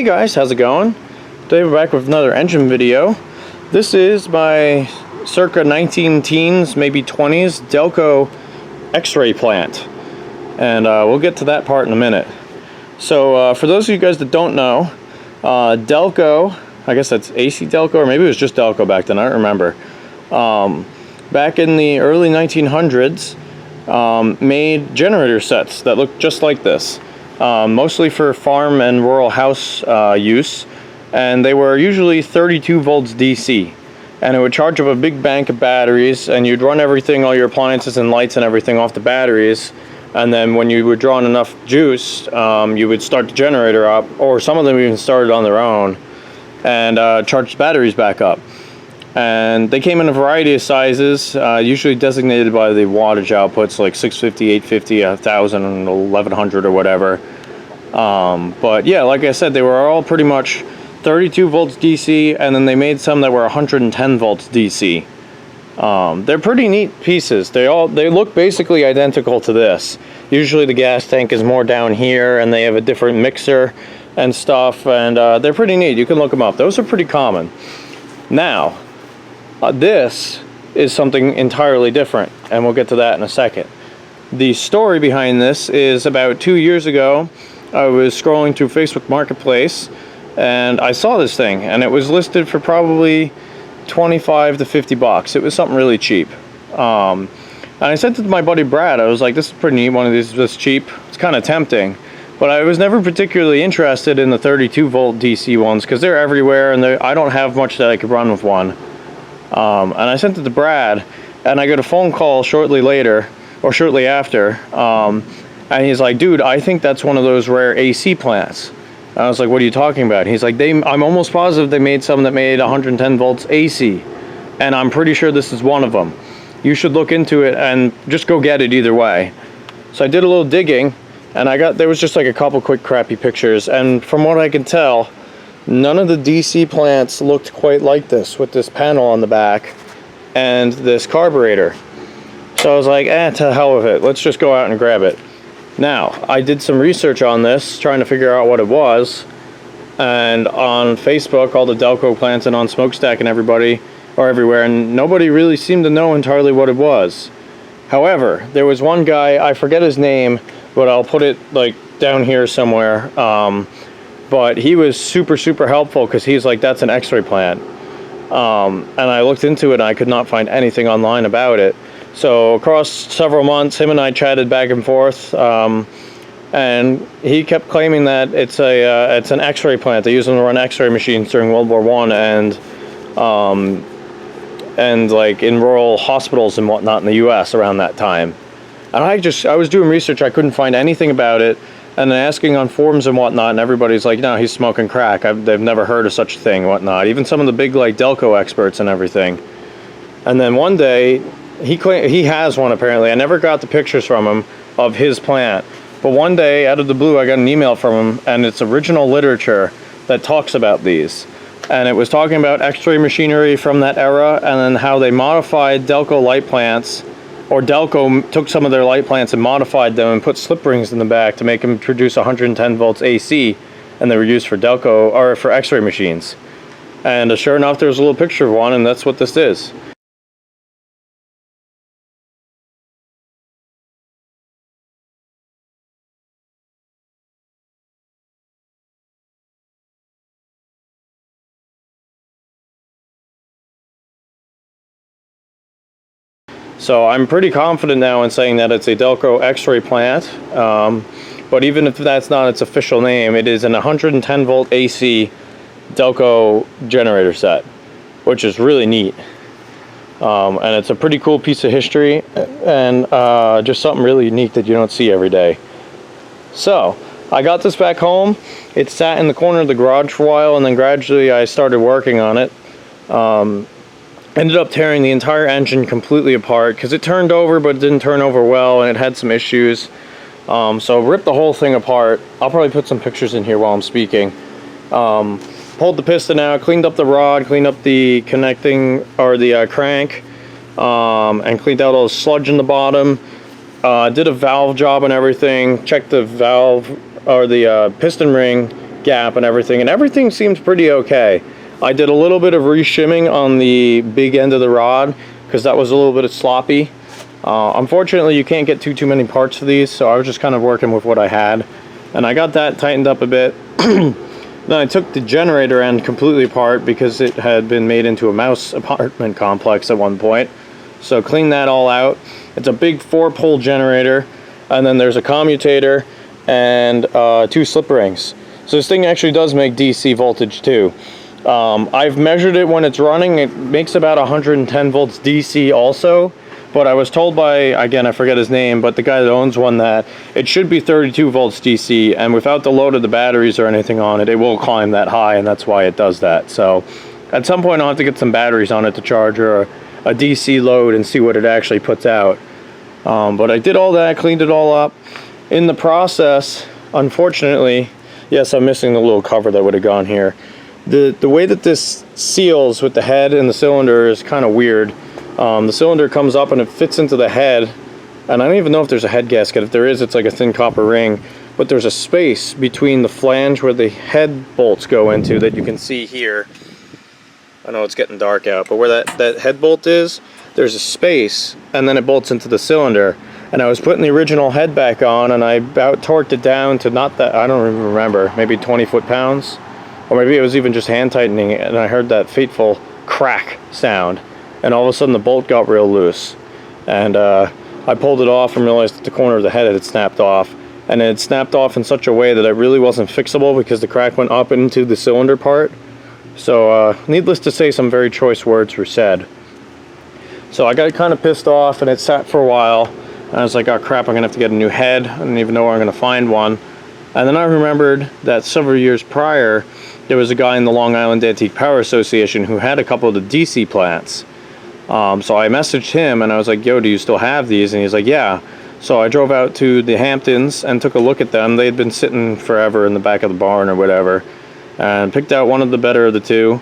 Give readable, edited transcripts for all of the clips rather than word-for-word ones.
guys, how's it going? Today we're back with another engine video. This is my circa 19 teens, maybe 20s Delco X-ray plant, and we'll get to that part in a minute. So for those of you guys that don't know, Delco, I guess that's AC Delco, or maybe it was just Delco back then, I don't remember. Back in the early 1900s, made generator sets that looked just like this. Mostly for farm and rural house use, and they were usually 32 volts DC, and it would charge up a big bank of batteries, and you'd run everything, all your appliances and lights and everything off the batteries, and then when you were drawing enough juice, you would start the generator up, or some of them even started on their own, and charge the batteries back up. And they came in a variety of sizes, usually designated by the wattage outputs, like 650, 850, 1000, 1100 or whatever. But yeah, like I said, they were all pretty much 32 volts DC, and then they made some that were 110 volts DC. They're pretty neat pieces. They look basically identical to this. Usually the gas tank is more down here, and they have a different mixer and stuff, and they're pretty neat. You can look them up. Those are pretty common. Now, this is something entirely different, and we'll get to that in a second. The story behind this is about 2 years ago, I was scrolling through Facebook Marketplace, and I saw this thing, and it was listed for probably 25 to 50 bucks. It was something really cheap. And I said to my buddy Brad, I was like, this is pretty neat, one of these this cheap. It's kind of tempting. But I was never particularly interested in the 32 volt DC ones, because they're everywhere, and I don't have much that I could run with one. And I sent it to Brad, and I got a phone call shortly later, or shortly after, and he's like, dude, I think that's one of those rare AC plants. And I was like, what are you talking about? He's like, I'm almost positive they made some that made 110 volts AC, and I'm pretty sure this is one of them. You should look into it and just go get it either way. So I did a little digging, and there was just like a couple quick crappy pictures, and from what I can tell, none of the DC plants looked quite like this, with this panel on the back and this carburetor. So I was like, to hell with it, let's just go out and grab it. Now, I did some research on this, trying to figure out what it was, and on Facebook, all the Delco plants, and on Smokestack and everybody, or everywhere, and nobody really seemed to know entirely what it was. However, there was one guy, I forget his name, but I'll put it like down here somewhere, but he was super helpful, because he's like, that's an X-ray plant. And I looked into it, and I could not find anything online about it. So across several months, him and I chatted back and forth, and he kept claiming that it's an X-ray plant. They used them to run X-ray machines during World War I, and like in rural hospitals and whatnot in the U.S. around that time. And I was doing research, I couldn't find anything about it. And then asking on forums and whatnot, and everybody's like, no, he's smoking crack. They've never heard of such a thing and whatnot. Even some of the big like Delco experts and everything. And then one day, he has one apparently. I never got the pictures from him of his plant. But one day, out of the blue, I got an email from him, and it's original literature that talks about these. And it was talking about X-ray machinery from that era, and then how they modified Delco light plants, or Delco took some of their light plants and modified them and put slip rings in the back to make them produce 110 volts AC, and they were used for Delco, or for X-ray machines. And sure enough, there's a little picture of one, and that's what this is. So I'm pretty confident now in saying that it's a Delco X-ray plant, but even if that's not its official name, it is an 110 volt AC Delco generator set, which is really neat. And it's a pretty cool piece of history, and just something really unique that you don't see every day. So I got this back home. It sat in the corner of the garage for a while, and then gradually I started working on it. Ended up tearing the entire engine completely apart, because it turned over, but it didn't turn over well, and it had some issues. So ripped the whole thing apart. I'll probably put some pictures in here while I'm speaking. Pulled the piston out, cleaned up the rod, cleaned up the connecting, or the crank, and cleaned out all the sludge in the bottom. Did a valve job and everything. Checked the valve, or the piston ring gap and everything seems pretty okay. I did a little bit of reshimming on the big end of the rod because that was a little bit sloppy. Unfortunately, you can't get too many parts for these, so I was just kind of working with what I had, and I got that tightened up a bit. Then I took the generator end completely apart because it had been made into a mouse apartment complex at one point. So cleaned that all out. It's a big 4-pole generator, and then there's a commutator and 2 slip rings. So this thing actually does make DC voltage too. I've measured it when it's running. It makes about 110 volts DC also. But I was told by, again, I forget his name, but the guy that owns one, that it should be 32 volts DC, and without the load of the batteries or anything on it, it will climb that high, and that's why it does that. So at some point I'll have to get some batteries on it to charge, or a DC load, and see what it actually puts out. But I did all that, cleaned it all up. In the process, unfortunately, yes, I'm missing the little cover that would have gone here. The way that this seals with the head and the cylinder is kind of weird. The cylinder comes up and it fits into the head, and I don't even know if there's a head gasket. If there is, it's like a thin copper ring, but there's a space between the flange where the head bolts go into that you can see here. I know it's getting dark out, but where that head bolt is, there's a space, and then it bolts into the cylinder. And I was putting the original head back on, and I about torqued it down to not that, I don't even remember, maybe 20 foot-pounds, or maybe it was even just hand tightening it, and I heard that fateful crack sound. And all of a sudden the bolt got real loose, and I pulled it off and realized that the corner of the head had snapped off, and it snapped off in such a way that it really wasn't fixable because the crack went up into the cylinder part. So needless to say, some very choice words were said. So I got kind of pissed off, and it sat for a while, and I was like, oh crap, I'm gonna have to get a new head. I don't even know where I'm gonna find one. And then I remembered that several years prior there was a guy in the Long Island Antique Power Association who had a couple of the DC plants. So I messaged him and I was like, yo, do you still have these? And he's like, yeah. So I drove out to the Hamptons and took a look at them. They had been sitting forever in the back of the barn or whatever, and picked out one of the better of the two.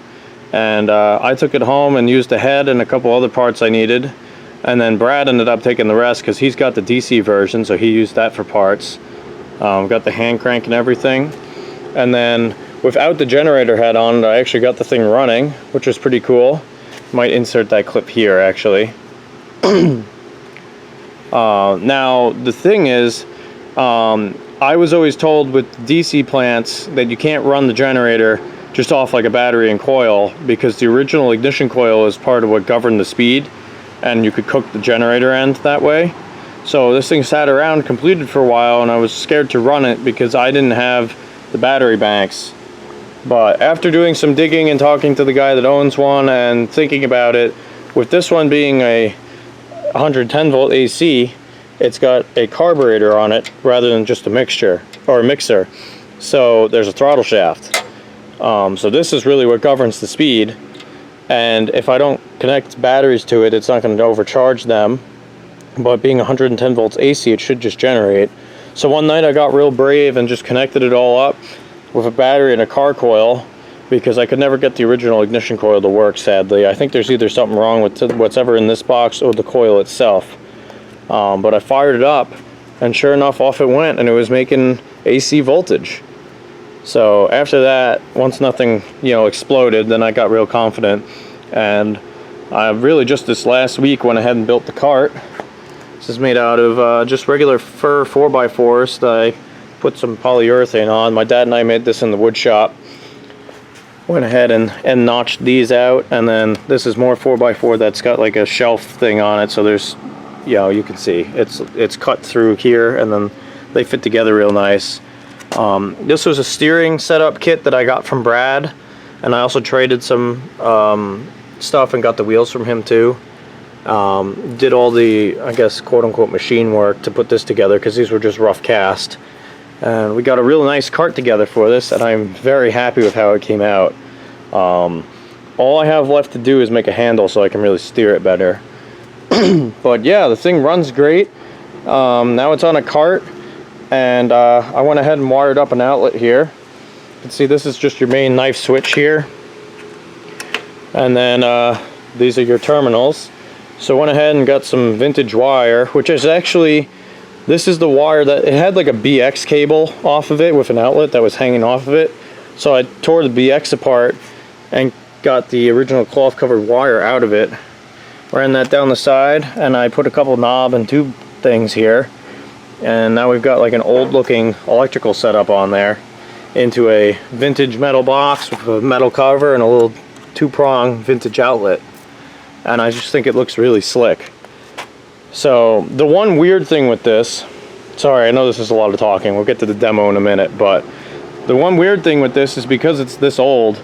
And I took it home and used the head and a couple other parts I needed. And then Brad ended up taking the rest because he's got the DC version, so he used that for parts. Got the hand crank and everything. And then without the generator head on it, I actually got the thing running, which was pretty cool. Might insert that clip here actually. Now the thing is, I was always told with DC plants that you can't run the generator just off like a battery and coil, because the original ignition coil is part of what governed the speed, and you could cook the generator end that way. So this thing sat around completed for a while, and I was scared to run it because I didn't have the battery banks. But after doing some digging and talking to the guy that owns one and thinking about it, with this one being a 110 volt AC, it's got a carburetor on it rather than just a mixer. So there's a throttle shaft. So this is really what governs the speed. And if I don't connect batteries to it, it's not going to overcharge them. But being 110 volts AC, it should just generate. So one night I got real brave and just connected it all up with a battery and a car coil, because I could never get the original ignition coil to work, sadly. I think there's either something wrong with what's ever in this box or the coil itself. But I fired it up, and sure enough, off it went, and it was making AC voltage. So after that, once nothing, exploded, then I got real confident. And I really just this last week went ahead and built the cart. This is made out of just regular fir 4x4s that I put some polyurethane on. My dad and I made this in the wood shop. Went ahead and notched these out, and then this is more 4x4 that's got like a shelf thing on it, so there's, you can see it's cut through here, and then they fit together real nice. This was a steering setup kit that I got from Brad, and I also traded some stuff and got the wheels from him too. Did all the, I guess, quote-unquote machine work to put this together, because these were just rough cast. And we got a real nice cart together for this, and I'm very happy with how it came out. All I have left to do is make a handle so I can really steer it better. But yeah, the thing runs great. Now it's on a cart, and I went ahead and wired up an outlet here. You can see this is just your main knife switch here. And then these are your terminals. So I went ahead and got some vintage wire, which is actually, this is the wire that, it had like a BX cable off of it with an outlet that was hanging off of it. So I tore the BX apart and got the original cloth covered wire out of it, ran that down the side, and I put a couple knob and tube things here, and now we've got like an old looking electrical setup on there into a vintage metal box with a metal cover and a little 2-prong vintage outlet, and I just think it looks really slick. So the one weird thing with this, sorry, I know this is a lot of talking, we'll get to the demo in a minute, but the one weird thing with this is because it's this old,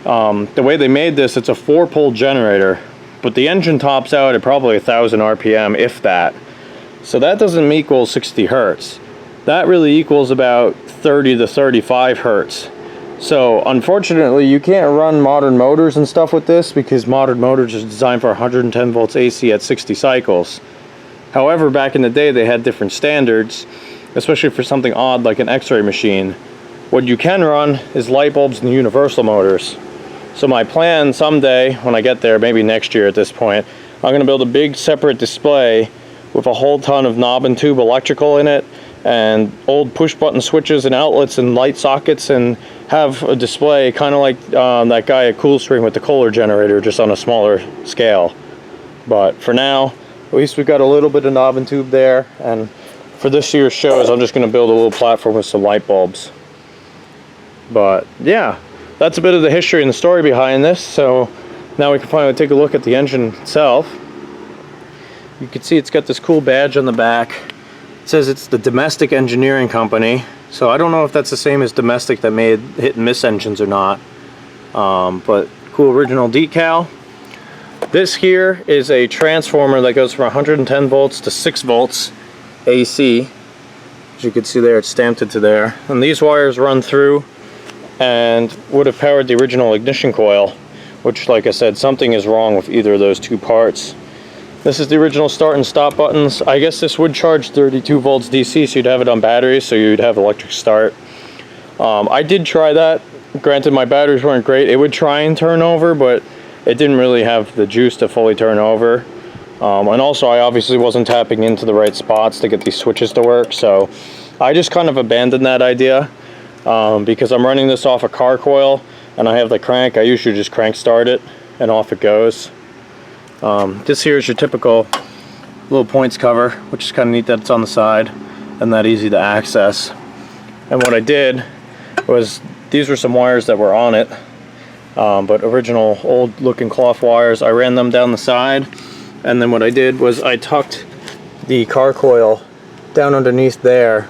the way they made this, it's a 4-pole generator, but the engine tops out at probably 1,000 RPM, if that. So that doesn't equal 60 hertz. That really equals about 30 to 35 hertz. So unfortunately, you can't run modern motors and stuff with this because modern motors are designed for 110 volts AC at 60 cycles. However, back in the day, they had different standards, especially for something odd like an X-ray machine. What you can run is light bulbs and universal motors. So my plan someday, when I get there, maybe next year at this point, I'm going to build a big separate display with a whole ton of knob and tube electrical in it, and old push button switches and outlets and light sockets, and have a display kind of like that guy at Coolstream with the Kohler generator, just on a smaller scale. But for now, at least we've got a little bit of knob and tube there, and for this year's shows, I'm just going to build a little platform with some light bulbs. But yeah, that's a bit of the history and the story behind this. So now we can finally take a look at the engine itself. You can see it's got this cool badge on the back. It says it's the Domestic Engineering Company. So I don't know if that's the same as Domestic that made hit and miss engines or not. But cool original decal. This here is a transformer that goes from 110 volts to 6 volts AC. As you can see there, it's stamped into there. And these wires run through and would have powered the original ignition coil, which, like I said, something is wrong with either of those two parts. This is the original start and stop buttons. I guess this would charge 32 volts DC, so you'd have it on batteries, so you'd have electric start. I did try that. Granted, my batteries weren't great. It would try and turn over, but it didn't really have the juice to fully turn over. And also, I obviously wasn't tapping into the right spots to get these switches to work, so I just kind of abandoned that idea. Because I'm running this off a car coil and I have the crank, I usually just crank start it and off it goes. This here is your typical little points cover, which is kind of neat that it's on the side and that easy to access. And what I did was, these were some wires that were on it, but original old looking cloth wires. I ran them down the side, and then what I did was I tucked the car coil down underneath there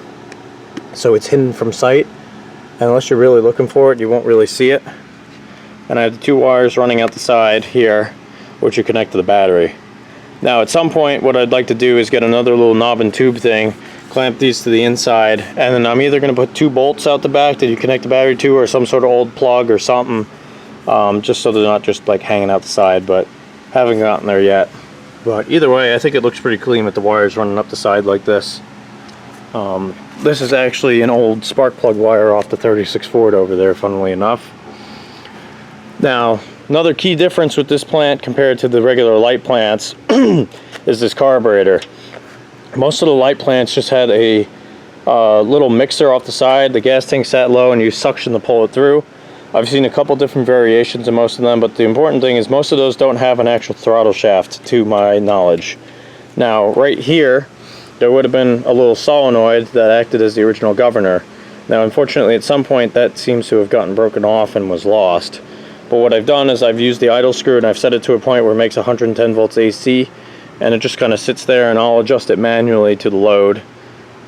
so it's hidden from sight. And unless you're really looking for it, you won't really see it. And I have the 2 wires running out the side here, which you connect to the battery. Now at some point, what I'd like to do is get another little knob and tube thing, clamp these to the inside, and then I'm either going to put 2 bolts out the back that you connect the battery to, or some sort of old plug or something, just so they're not just like hanging out the side, but haven't gotten there yet. But either way, I think it looks pretty clean with the wires running up the side like this. This is actually an old spark plug wire off the 36 Ford over there, funnily enough. Now, another key difference with this plant compared to the regular light plants is this carburetor. Most of the light plants just had a little mixer off the side. The gas tank sat low and you suction to pull it through. I've seen a couple different variations in most of them, but the important thing is most of those don't have an actual throttle shaft, to my knowledge. Now, right here, there would have been a little solenoid that acted as the original governor. Now, unfortunately, at some point that seems to have gotten broken off and was lost. But what I've done is I've used the idle screw and I've set it to a point where it makes 110 volts AC, and it just kind of sits there, and I'll adjust it manually to the load.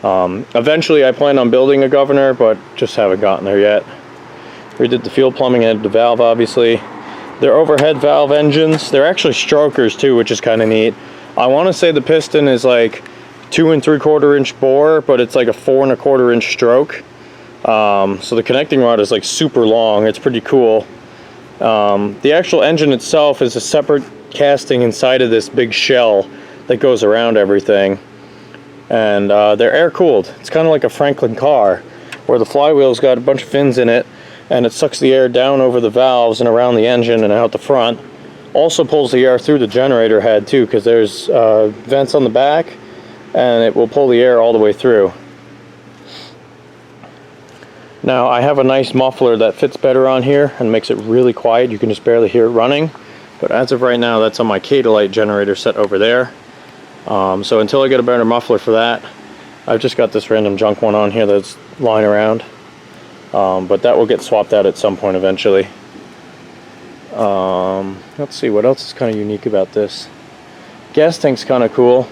Eventually I plan on building a governor, but just haven't gotten there yet. Redid the fuel plumbing and the valve, obviously. They're overhead valve engines. They're actually strokers too, which is kind of neat. I want to say the piston is like 2 3/4 inch bore, but it's like a 4 1/4 inch stroke. So the connecting rod is like super long. It's pretty cool. The actual engine itself is a separate casting inside of this big shell that goes around everything, and they're air cooled. It's kind of like a Franklin car, where the flywheel's got a bunch of fins in it, and it sucks the air down over the valves and around the engine and out the front. Also pulls the air through the generator head too, because there's vents on the back, and it will pull the air all the way through. Now I have a nice muffler that fits better on here and makes it really quiet. You can just barely hear it running. But as of right now, that's on my K-Delite generator set over there. So until I get a better muffler for that, I've just got this random junk one on here that's lying around. But that will get swapped out at some point eventually. Let's see, what else is kind of unique about this? Gas tank's kind of cool.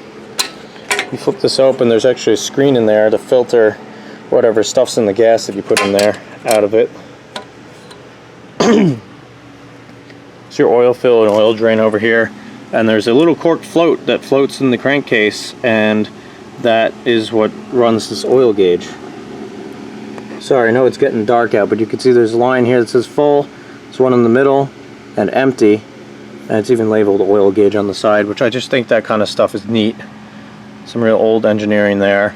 You flip this open, there's actually a screen in there to filter whatever stuff's in the gas that you put in there out of it. It's your oil fill and oil drain over here, and there's a little cork float that floats in the crankcase, and that is what runs this oil gauge. Sorry, I know it's getting dark out, but you can see there's a line here that says full, there's one in the middle, and empty, and it's even labeled oil gauge on the side, which I just think that kind of stuff is neat. Some real old engineering there.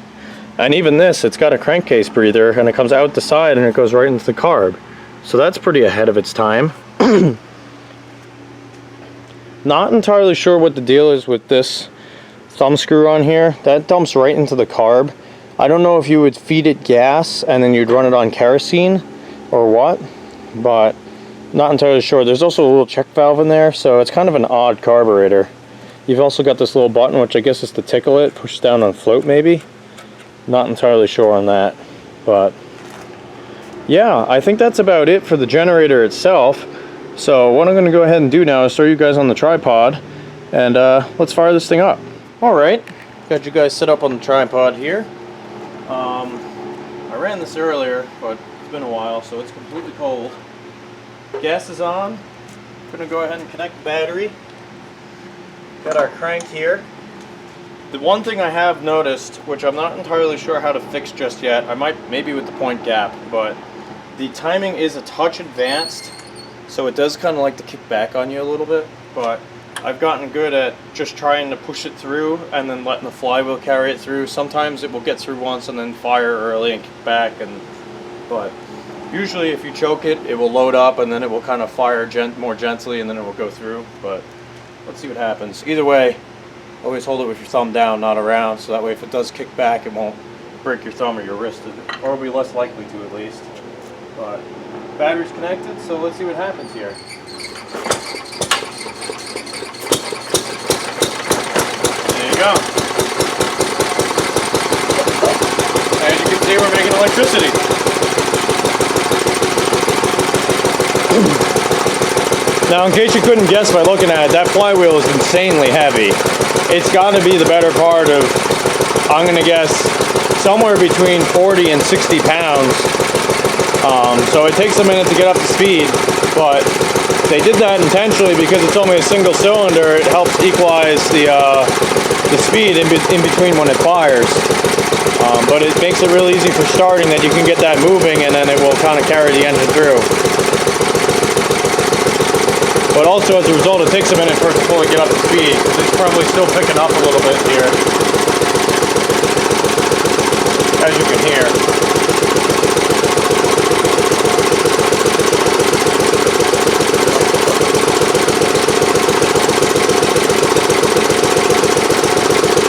And even this, it's got a crankcase breather, and it comes out the side and it goes right into the carb. So that's pretty ahead of its time. Not entirely sure what the deal is with this thumb screw on here. That dumps right into the carb. I don't know if you would feed it gas and then you'd run it on kerosene or what, but not entirely sure. There's also a little check valve in there, so it's kind of an odd carburetor. You've also got this little button, which I guess is to tickle it, push down on float maybe. Not entirely sure on that, but yeah, I think that's about it for the generator itself. So what I'm going to go ahead and do now is throw you guys on the tripod, and let's fire this thing up. Alright, got you guys set up on the tripod here. I ran this earlier, but it's been a while, so it's completely cold. Gas is on. I'm going to go ahead and connect the battery. Got our crank here. The one thing I have noticed, which I'm not entirely sure how to fix just yet, I might maybe with the point gap, but the timing is a touch advanced, so it does kind of like to kick back on you a little bit, but I've gotten good at just trying to push it through and then letting the flywheel carry it through. Sometimes it will get through once and then fire early and kick back, but usually if you choke it, it will load up and then it will kind of fire more gently and then it will go through, but let's see what happens. Either way, always hold it with your thumb down, not around, so that way if it does kick back, it won't break your thumb or your wrist, or will be less likely to at least. But battery's connected, so let's see what happens here. There you go. As you can see, we're making electricity. Now, in case you couldn't guess by looking at it, that flywheel is insanely heavy. It's got to be the better part of, I'm going to guess, somewhere between 40 and 60 pounds. So it takes a minute to get up to speed, but they did that intentionally because it's only a single cylinder. It helps equalize the speed in between when it fires. But it makes it real easy for starting, that you can get that moving and then it will kind of carry the engine through. But also, as a result, it takes a minute for it to fully get up to speed, because it's probably still picking up a little bit here, as you can hear.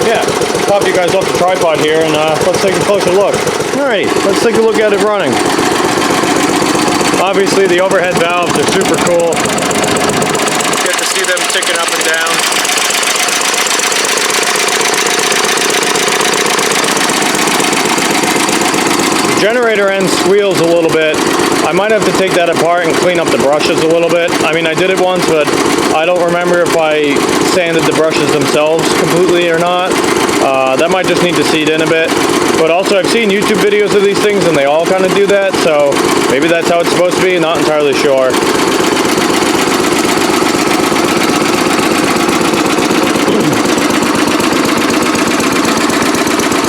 Yeah, pop you guys off the tripod here, and let's take a closer look. Alright, let's take a look at it running. Obviously, the overhead valves are super cool. Get to see them ticking up and down. The generator end squeals a little bit. I might have to take that apart and clean up the brushes a little bit. I mean, I did it once, but I don't remember if I sanded the brushes themselves completely or not. That might just need to seat in a bit. But also, I've seen YouTube videos of these things and they all kind of do that, so maybe that's how it's supposed to be, not entirely sure.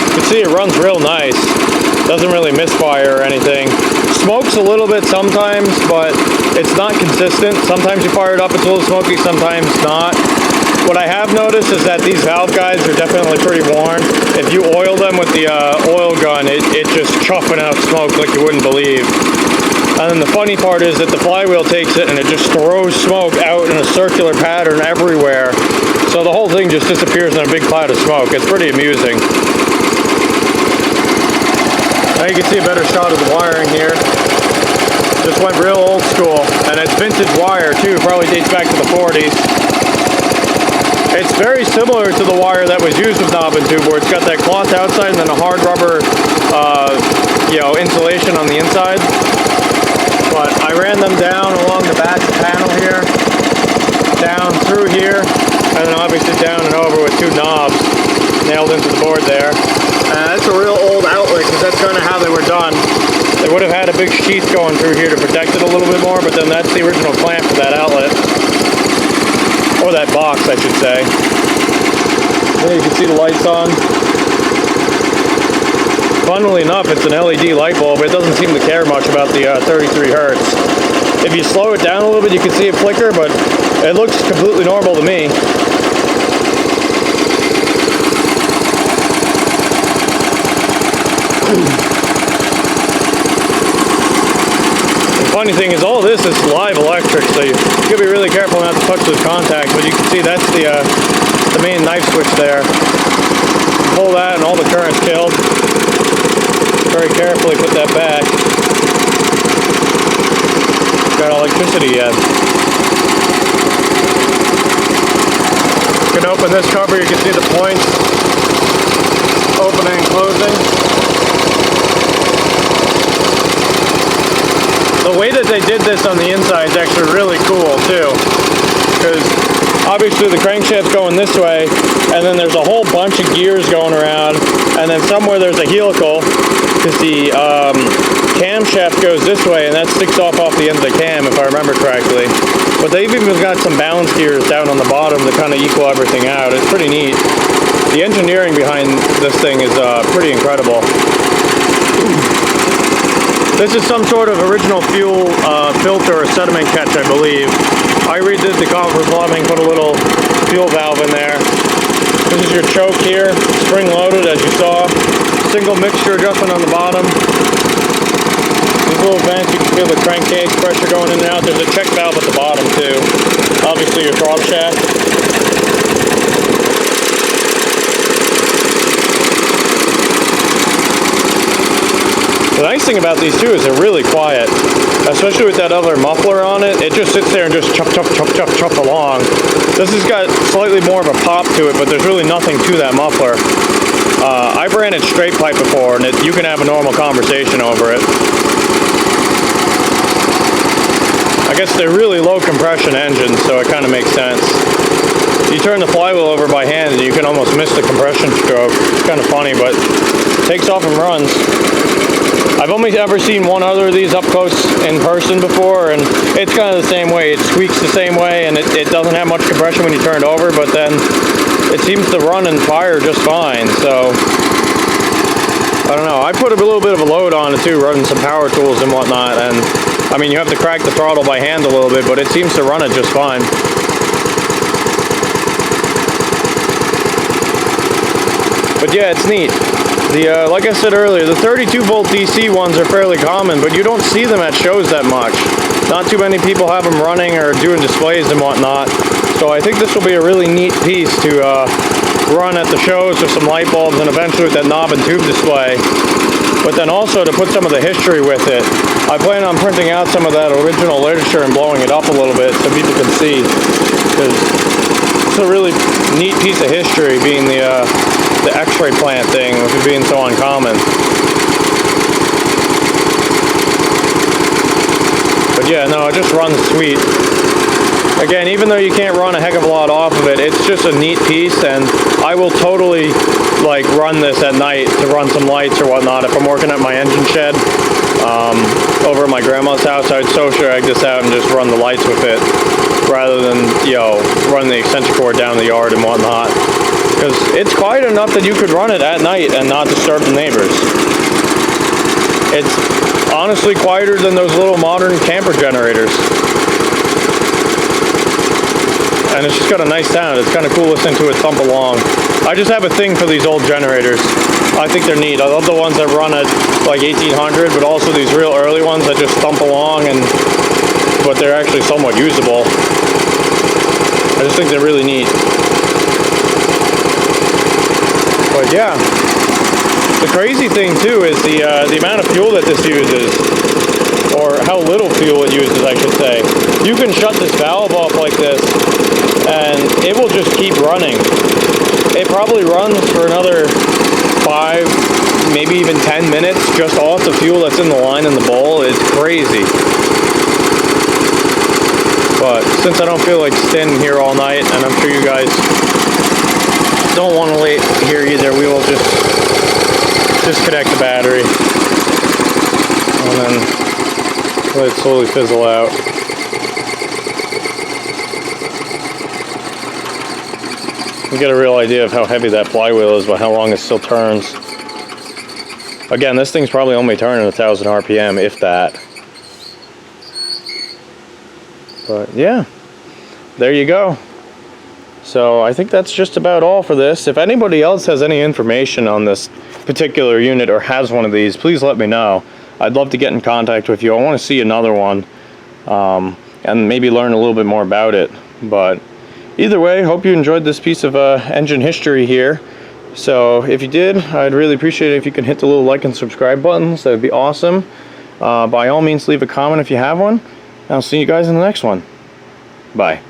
You can see it runs real nice. Doesn't really misfire or anything. Smokes a little bit sometimes, but it's not consistent. Sometimes you fire it up, it's a little smoky, sometimes not. What I have noticed is that these valve guides are definitely pretty worn. If you oil them with the oil gun, it's just chuffing out smoke like you wouldn't believe. And then the funny part is that the flywheel takes it and it just throws smoke out in a circular pattern everywhere. So the whole thing just disappears in a big cloud of smoke. It's pretty amusing. Now you can see a better shot of the wiring here. Just went real old school, and it's vintage wire too, probably dates back to the 40s. It's very similar to the wire that was used with knob and tube, where it's got that cloth outside and then a hard rubber insulation on the inside. But I ran them down along the back panel here, down through here, and then obviously down and over with two knobs nailed into the board there. That's a real old outlet, because that's kind of how they were done. They would have had a big sheath going through here to protect it a little bit more, but then that's the original clamp for that outlet. Or that box, I should say. There you can see the lights on. Funnily enough, it's an LED light bulb. It doesn't seem to care much about the 33 hertz. If you slow it down a little bit, you can see it flicker, but it looks completely normal to me. The funny thing is, all this is live electric, so you gotta be really careful not to touch those contacts. But you can see that's the main knife switch there. Pull that, and all the current's killed. Very carefully put that back. Got electricity yet. You can open this cover. You can see the points opening and closing. The way that they did this on the inside is actually really cool too, because obviously the crankshaft's going this way, and then there's a whole bunch of gears going around, and then somewhere there's a helical, because the camshaft goes this way, and that sticks off the end of the cam, if I remember correctly. But they've even got some balance gears down on the bottom to kind of equal everything out. It's pretty neat. The engineering behind this thing is pretty incredible. This is some sort of original fuel filter or sediment catch, I believe. I redid the copper plumbing, put a little fuel valve in there. This is your choke here, spring loaded as you saw. Single mixture adjustment on the bottom. These little vents, you can feel the crankcase pressure going in and out. There's a check valve at the bottom too. Obviously your throttle shaft. The nice thing about these two is they're really quiet, especially with that other muffler on it. It just sits there and just chop, chop, chop, chop, chop along. This has got slightly more of a pop to it, but there's really nothing to that muffler. I've ran it straight pipe before, and you can have a normal conversation over it. I guess they're really low compression engines, so it kind of makes sense. You turn the flywheel over by hand, and you can almost miss the compression stroke. It's kind of funny, but it takes off and runs. I've only ever seen one other of these up close in person before, and it's kind of the same way. It squeaks the same way, and it doesn't have much compression when you turn it over, but then it seems to run and fire just fine. So I don't know. I put a little bit of a load on it too, running some power tools and whatnot, and I mean, you have to crack the throttle by hand a little bit, but it seems to run it just fine. But yeah, it's neat. Like I said earlier, the 32 volt DC ones are fairly common, but you don't see them at shows that much. Not too many people have them running or doing displays and whatnot. So I think this will be a really neat piece to run at the shows with some light bulbs and eventually with that knob and tube display. But then also to put some of the history with it. I plan on printing out some of that original literature and blowing it up a little bit so people can see. Because it's a really neat piece of history, being the X-ray plant thing, which is being so uncommon. But yeah, no, it just runs sweet. Again, even though you can't run a heck of a lot off of it, it's just a neat piece, and I will totally like run this at night to run some lights or whatnot. If I'm working at my engine shed over at my grandma's house, I'd so drag this out and just run the lights with it, rather than, you know, run the extension cord down the yard and whatnot. Because it's quiet enough that you could run it at night and not disturb the neighbors. It's honestly quieter than those little modern camper generators. And it's just got a nice sound. It's kind of cool listening to it thump along. I just have a thing for these old generators. I think they're neat. I love the ones that run at like 1800, but also these real early ones that just thump along, but they're actually somewhat usable. I just think they're really neat. But yeah, The crazy thing too is the amount of fuel that this uses, or how little fuel it uses, I should say. You can shut this valve off like this, and it will just keep running. It probably runs for another 5, maybe even 10 minutes just off the fuel that's in the line in the bowl. It's crazy. But since I don't feel like standing here all night, and I'm sure you guys don't want to wait here either, we will just disconnect the battery and then let it slowly fizzle out. You get a real idea of how heavy that flywheel is by how long it still turns. Again, this thing's probably only turning 1,000 RPM, if that. But yeah, there you go. So I think that's just about all for this. If anybody else has any information on this particular unit or has one of these, please let me know. I'd love to get in contact with you. I want to see another one and maybe learn a little bit more about it. But either way, hope you enjoyed this piece of engine history here. So if you did, I'd really appreciate it if you can hit the little like and subscribe buttons. That would be awesome. By all means, leave a comment if you have one. I'll see you guys in the next one. Bye.